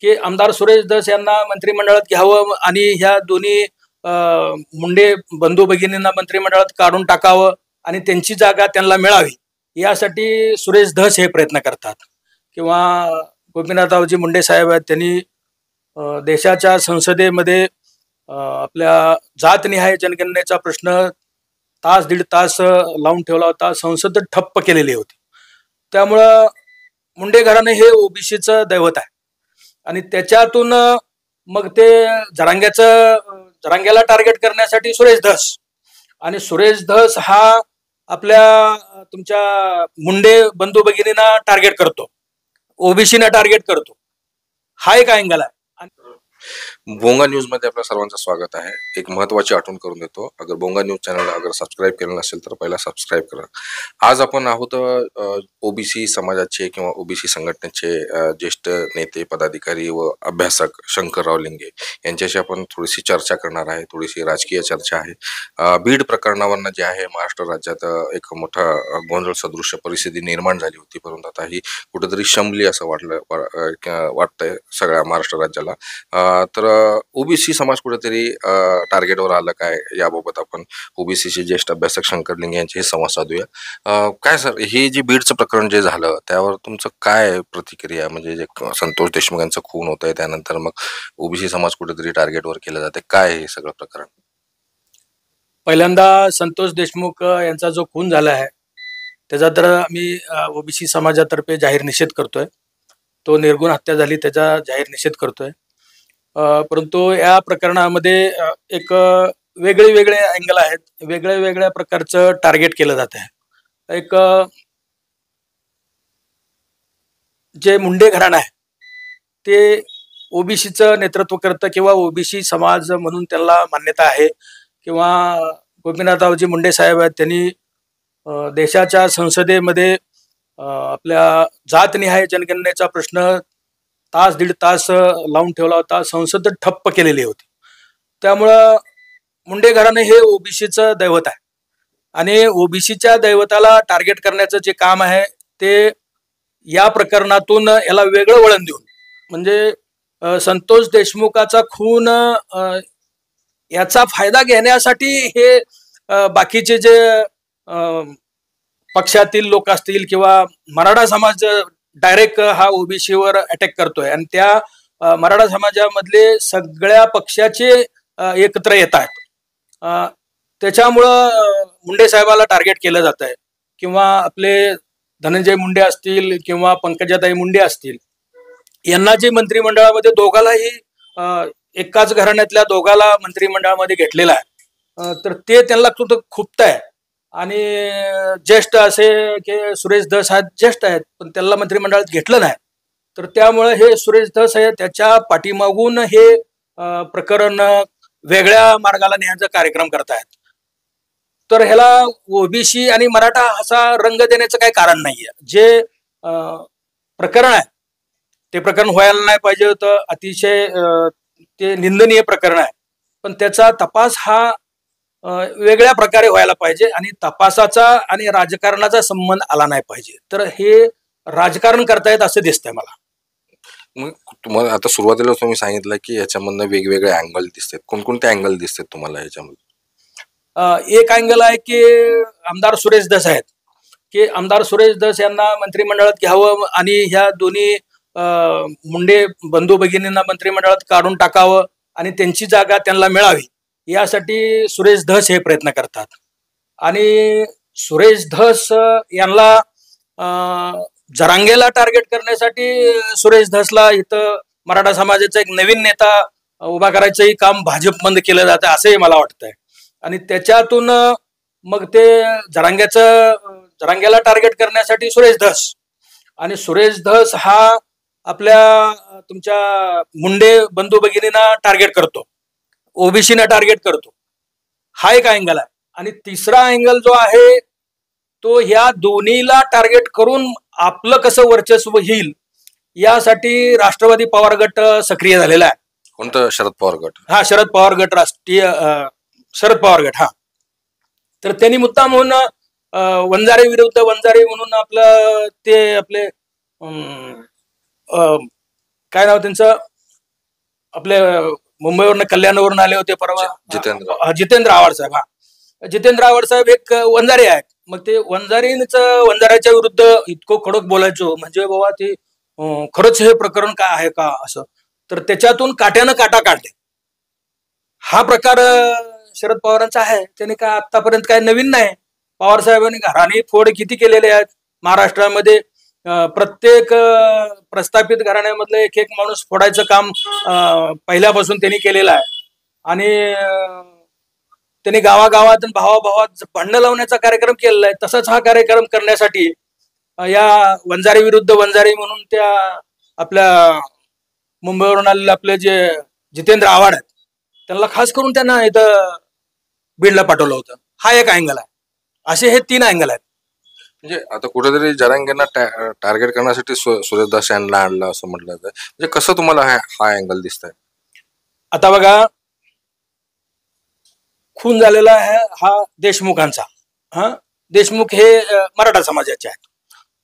की आमदार सुरेश धस यांना मंत्रिमंडळात घ्यावं आणि ह्या दोन्ही मुंडे बंधू भगिनींना मंत्रिमंडळात काढून टाकावं आणि त्यांची जागा त्यांना मिळावी यासाठी सुरेश धस हे प्रयत्न करतात. किंवा गोपीनाथरावजी मुंडे साहेब आहेत, त्यांनी देशाच्या संसदेमध्ये आपल्या जातनिहाय जनगणनेचा प्रश्न तास दीड तास लावून ठेवला होता. संसद ठप्प केलेली होती. त्यामुळं मुंडे घराणे हे ओबीसीचं दैवत आहे आणि त्याच्यातून मग ते जरांग्याला टार्गेट करण्यासाठी सुरेश धस आणि सुरेश धस हा आपल्या तुमच्या मुंडे बंधू भगिनींना टार्गेट करतो, ओबीसीना टार्गेट करतो. हा एक अँगल आहे. बोंगा न्यूज मध्ये आपल्या सर्वांचं स्वागत आहे. एक महत्वाची आठवण करून देतो, अगर बोंगा न्यूज चॅनल अगर सबस्क्राईब केलं नसेल तर पहिला सबस्क्राईब करा. आज आपण आहोत ओबीसी समाजाचे किंवा ओबीसी संघटनेचे ज्येष्ठ नेते पदाधिकारी व अभ्यासक शंकरराव लिंगे यांच्याशी आपण थोडीशी चर्चा करणार आहे. थोडीशी राजकीय चर्चा आहे. बीड प्रकरणावरनं जे आहे महाराष्ट्र राज्यात एक मोठा गोंधळ सदृश्य परिस्थिती निर्माण झाली होती, परंतु आता ही कुठेतरी शमली असं वाटतंय सगळ्या महाराष्ट्र राज्याला. तर ओबीसी समाज कुठेतरी टार्गेटवर आलं काय याबाबत आपण ओबीसीचे ज्येष्ठ अभ्यासक शंकर लिंगे यांचे संवाद साधूया. काय सर, हे जे बीडचं प्रकरण जे झालं त्यावर तुमचं काय प्रतिक्रिया, म्हणजे जे संतोष देशमुख यांचं खून होत आहे त्यानंतर मग ओबीसी समाज कुठेतरी टार्गेटवर केलं जाते, काय हे सगळं प्रकरण? पहिल्यांदा संतोष देशमुख यांचा जो खून झाला आहे त्याचा तर आम्ही ओबीसी समाजातर्फे जाहीर निषेध करतोय. तो निर्गुण हत्या झाली त्याचा जाहीर निषेध करतोय. परंतु या प्रकरणामध्ये एक वेगळे अँगल आहेत, वेगळ्या प्रकारचं टार्गेट केलं जात आहे. एक जे मुंडे घराणं आहे ते ओबीसीचं नेतृत्व करतं किंवा ओबीसी समाज म्हणून त्यांना मान्यता आहे. किंवा गोपीनाथरावजी मुंडे साहेब आहेत, त्यांनी देशाच्या संसदेमध्ये आपल्या जातनिहाय जनगणनेचा प्रश्न तास दीड तास लावून ठेवला होता. संसद ठप्प केलेली होती. त्यामुळं मुंडे घराणे हे ओबीसीचं दैवत आहे आणि ओबीसीच्या दैवताला टार्गेट करण्याचं जे काम आहे ते या प्रकरणातून याला वेगळं वळण देऊन, म्हणजे संतोष देशमुखाचा खून याचा फायदा घेण्यासाठी हे बाकीचे जे पक्षातील लोक असतील किंवा मराठा समाज डायरेक्ट हा ओबीसीवर अटॅक करतोय आणि त्या मराठा समाजामधले सगळ्या पक्षाचे एकत्र येत आहेत. त्याच्यामुळं मुंडे साहेबाला टार्गेट केलं जात आहे. किंवा आपले धनंजय मुंडे असतील किंवा पंकजाताई मुंडे असतील, यांना जे मंत्रिमंडळामध्ये दोघालाही एकाच घराण्यातल्या दोघाला मंत्रिमंडळामध्ये घेतलेला आहे, तर ते त्यांना खुपत आहे. आणि ज्येष्ठ असे की सुरेश धस हा ज्येष्ठ आहेत पण त्यांना मंत्रिमंडळात घेतलं नाही, तर त्यामुळे हे सुरेश धस आहे त्याच्या पाठीमागून हे प्रकरण वेगळ्या मार्गाला नेण्याचा कार्यक्रम करतायत. तर ह्याला ओबीसी आणि मराठा असा रंग देण्याचं काही कारण नाहीये. जे प्रकरण आहे ते प्रकरण व्हायला नाही पाहिजे होतं. अतिशय ते निंदनीय प्रकरण आहे, पण त्याचा तपास हा वेगळ्या प्रकारे व्हायला पाहिजे आणि तपासाचा आणि राजकारणाचा संबंध आला नाही पाहिजे. तर हे राजकारण करतायत असं दिसतंय मला. मग तुम्हाला आता सुरुवातीला तुम्ही सांगितलं की याच्यामधनं वेगवेगळे अँगल दिसतात. कोणकोणते अँगल दिसतात तुम्हाला याच्यामध्ये? एक अँगल आहे की आमदार सुरेश धस आहेत, की आमदार सुरेश धस यांना मंत्रिमंडळात घ्यावं आणि ह्या दोन्ही मुंडे बंधू भगिनींना मंत्रिमंडळात काढून टाकावं आणि त्यांची जागा त्यांना मिळावी यासाठी सुरेश धस हे प्रयत्न करतात. आणि सुरेश धस यांना जरांगेला टार्गेट करण्यासाठी सुरेश धसला इथं मराठा समाजाचा एक नवीन नेता उभा करायचंही काम भाजपमध्ये केलं जातं असंही मला वाटतंय. आणि त्याच्यातून मग ते जरांग्याला टार्गेट करण्यासाठी सुरेश धस आणि सुरेश धस हा आपल्या तुमच्या मुंडे बंधू भगिनींना टार्गेट करतो, ओबीसीना टार्गेट करतो. हा एक अँगल आहे. आणि तिसरा अँगल जो आहे तो ह्या दोन्हीला टार्गेट करून आपलं कसं वर्चस्व येईल यासाठी राष्ट्रवादी पवार गट सक्रिय झालेला आहे. कोणतं? शरद पवार गट. हा, शरद पवार गट, राष्ट्रीय शरद पवार गट. हा, तर त्यांनी मुद्दाम म्हणून वंजारे विरुद्ध वंजारे म्हणून आपलं ते आपले काय नाव त्यांचं, आपले मुंबईवरनं कल्याणवरून आले होते परवा, जितेंद्र आव्हाड साहेब. हा, जितेंद्र आव्हाड साहेब एक वंजारी आहेत. मग ते वंजाऱ्याच्या विरुद्ध इतकं कडक बोलायचो म्हणजे बाबा ते खरंच हे प्रकरण काय आहे का असं, तर त्याच्यातून काट्यानं काटा काढले. हा प्रकार शरद पवारांचा आहे. त्याने काय आतापर्यंत काय नवीन नाही. पवार साहेबांनी घराणे फोड किती केलेले आहेत महाराष्ट्रामध्ये. प्रत्येक प्रस्थापित घराण्यामधलं एक एक माणूस फोडायचं काम पहिल्यापासून त्यांनी केलेलं आहे. आणि त्यांनी गावागावात भावाभावात भांडणं लावण्याचा कार्यक्रम केलेला आहे. तसाच हा कार्यक्रम करण्यासाठी या वंजारी विरुद्ध वंजारी म्हणून त्या आपल्या मुंबईवरून आलेले आपले जे जितेंद्र आव्हाड आहेत त्यांना खास करून त्यांना इथं बीडला पाठवलं होतं. हा एक अँगल आहे. असे हे 3 अँगल आहेत. म्हणजे आता कुठेतरी जरांगेंना टार्गेट करण्यासाठी सुरेशदास यांना आणलं असं म्हटलं जातं. म्हणजे कसं तुम्हाला हा अँगल दिसतंय? आता बघा, खून झालेला आहे हा देशमुखांचा. हा, देशमुख हे मराठा समाजाचे आहेत.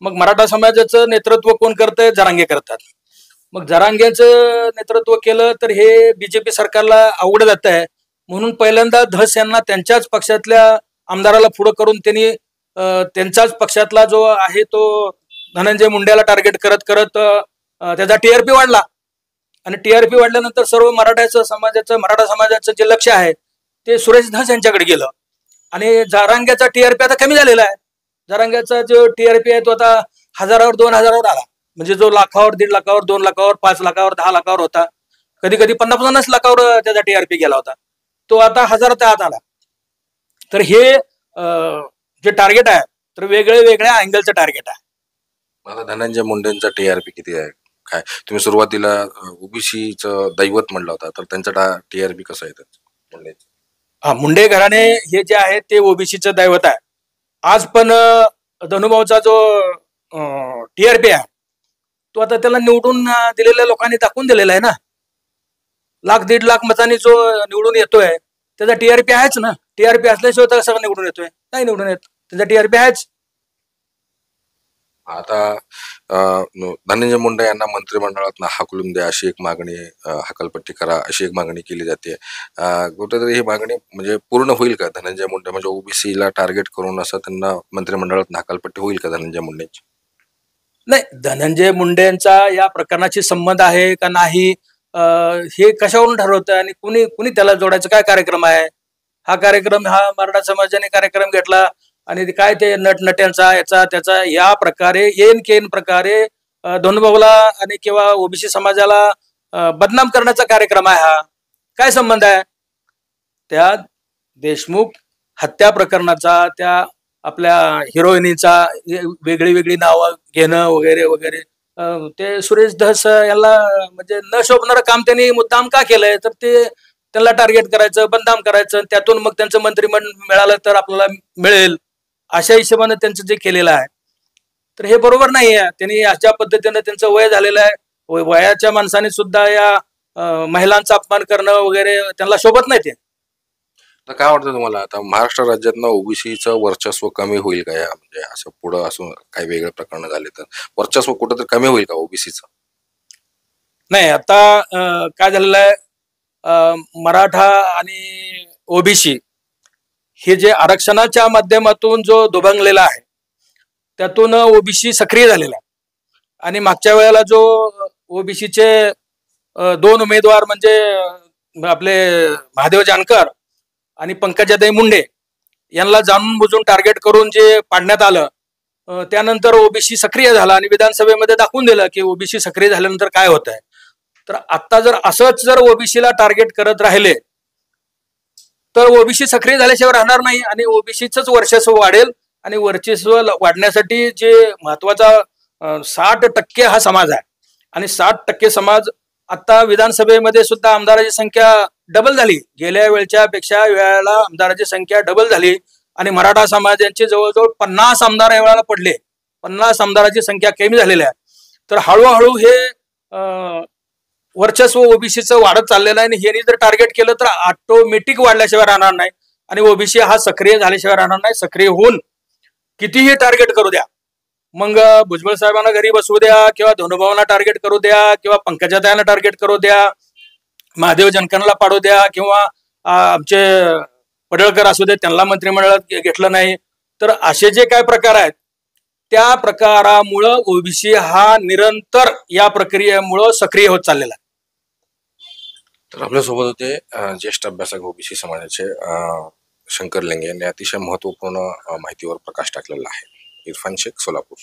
मग मराठा समाजाचं नेतृत्व कोण करतंय? जरांगे करतात. मग जरांगेचं नेतृत्व केलं तर हे बीजेपी सरकारला अवघड जात आहे. म्हणून पहिल्यांदा धस यांना त्यांच्याच पक्षातल्या आमदाराला पुढं करून त्यांनी त्यांच्याच पक्षातला जो आहे तो धनंजय मुंडेला टार्गेट करत करत त्याचा टीआरपी वाढला. आणि टीआरपी वाढल्यानंतर सर्व मराठा समाजाचं जे लक्ष आहे ते सुरेश धस यांच्याकडे गेलं. आणि जरांग्याचा टीआरपी आता कमी झालेला आहे. जरांग्याचा जो टीआरपी आहे तो आता 1000वर 2000वर आला. म्हणजे जो लाखावर 1.5 लाखावर 2 लाखावर 5 लाखावर 10 लाखावर होता, कधी कधी 50-50 लाखावर त्याचा टीआरपी गेला होता, तो आता 1000च्या आत आला. तर हे जे टार्गेट आहे तर वेगळ्या अँगलचं टार्गेट आहे. आता धनंजय मुंडेंचा टीआरपी किती आहे काय? तुम्ही सुरुवातीला ओबीसीचं दैवत म्हणलं होता, तर त्यांचा टीआरपी कसा आहे? हा, मुंडे घराणे हे जे आहे ते ओबीसीचं दैवत आहे. आज पण धनुभाऊचा जो टीआरपी आहे तो आता त्याला निवडून दिलेल्या लोकांनी दाखवून दिलेला आहे ना. 1-1.5 लाख मतांनी जो निवडून येतोय त्याचा टीआरपी आहेच ना. टीआरपी असल्याशिवाय तर सगळं निवडून येतोय? नाही निवडून येत. त्याचा टीआरपी आहेच. आता धनंजय मुंडे यांना मंत्रिमंडळात हाकलून द्या अशी एक मागणी, हकालपट्टी करा अशी एक मागणी केली जाते. कुठेतरी ही मागणी म्हणजे पूर्ण होईल का? धनंजय मुंडे म्हणजे ओबीसीला टार्गेट करून असं त्यांना मंत्रिमंडळात हकालपट्टी होईल का धनंजय मुंडेंची? नाही, धनंजय मुंडेंचा या प्रकरणाशी संबंध आहे का नाही हे कशावरून ठरवतं आणि कुणी त्याला जोडायचं काय कार्यक्रम आहे? हा कार्यक्रम हा मराठा समाजाने कार्यक्रम घेतला आणि काय ते नटनट्यांचा याचा त्याचा या प्रकारे केन प्रकारे धनुभाऊला आणि किंवा ओबीसी समाजाला बदनाम करण्याचा कार्यक्रम आहे. हा काय संबंध आहे? त्या देशमुख हत्या प्रकरणाचा, त्या आपल्या हिरोईनीचा वेगळी नावं घेणं वगैरे वगैरे, ते सुरेश धस याला म्हणजे न शोभणारं काम त्यांनी मुद्दाम का केलंय? तर ते त्यांना टार्गेट करायचं, बदनाम करायचं, त्यातून मग त्यांचं मंत्रिमंडळ मिळालं तर आपल्याला मिळेल अशा हिशोबाने त्यांचं जे केलेलं आहे तर हे बरोबर नाही आहे. त्यांनी अशा पद्धतीनं त्यांचं वय झालेलं आहे. वयाच्या माणसाने सुद्धा या महिलांचा अपमान करणं वगैरे त्यांना शोभत नाही. ते तर काय वाटतं तुम्हाला, आता महाराष्ट्र राज्यातनं ओबीसीचं वर्चस्व कमी होईल का? या म्हणजे असं पुढं असून काही वेगळे प्रकरण झाले तर वर्चस्व कुठंतरी कमी होईल का ओबीसीचं? नाही, आता काय झालेलं आहे, मराठा आणि ओबीसी हे जे आरक्षणाच्या माध्यमातून जो दुभंगलेला आहे त्यातून ओबीसी सक्रिय झालेला आहे. आणि मागच्या वेळेला जो ओबीसीचे 2 उमेदवार म्हणजे आपले महादेव जानकर आणि पंकजाताई मुंडे यांना जाणून बुजून टार्गेट करून जे पाडण्यात आलं, त्यानंतर ओबीसी सक्रिय झाला आणि विधानसभेमध्ये दाखवून दिलं की ओबीसी सक्रिय झाल्यानंतर काय होत आहे. तर आता जर असंच जर ओबीसीला टार्गेट करत राहिले तर ओबीसी सक्रिय झाल्याशिवाय राहणार नाही आणि ओबीसीचंच वर्चस्व वाढेल. आणि वर्चस्व वाढण्यासाठी जे महत्वाचा 60% हा समाज आहे आणि 60% समाज आता विधानसभेमध्ये सुद्धा आमदाराची संख्या डबल झाली. गेल्या वेळच्या पेक्षा वेळेला आमदाराची संख्या डबल झाली आणि मराठा समाजाचे जवळजवळ 50 आमदार या वेळेला पडले. 50 आमदाराची संख्या कमी झालेली आहे. तर हळूहळू हे वर्चस्व ओबीसीचं वाढत चाललेलं आहे आणि हे जर टार्गेट केलं तर ऑटोमॅटिक वाढल्याशिवाय राहणार नाही आणि ओबीसी हा सक्रिय झाल्याशिवाय राहणार नाही. सक्रिय होऊन कितीही टार्गेट करू द्या, मग भुजबळ साहेबांना घरी बसवू द्या किंवा धनुभावांना टार्गेट करू द्या किंवा पंकजाताईंना टार्गेट करू द्या, महादेव जनकनला पाडू द्या किंवा आमचे पडळकर असू दे त्यांना मंत्रिमंडळात घेतलं नाही, तर असे जे काय प्रकार आहेत त्या प्रकारामुळं ओबीसी हा निरंतर या प्रक्रियेमुळं सक्रिय होत चाललेला आहे. तर आपल्यासोबत होते ज्येष्ठ अभ्यासक ओबीसी समाजाचे शंकर लेंगे यांनी अतिशय महत्वपूर्ण माहितीवर प्रकाश टाकलेला आहे. इरफान शेख, सोलापूर.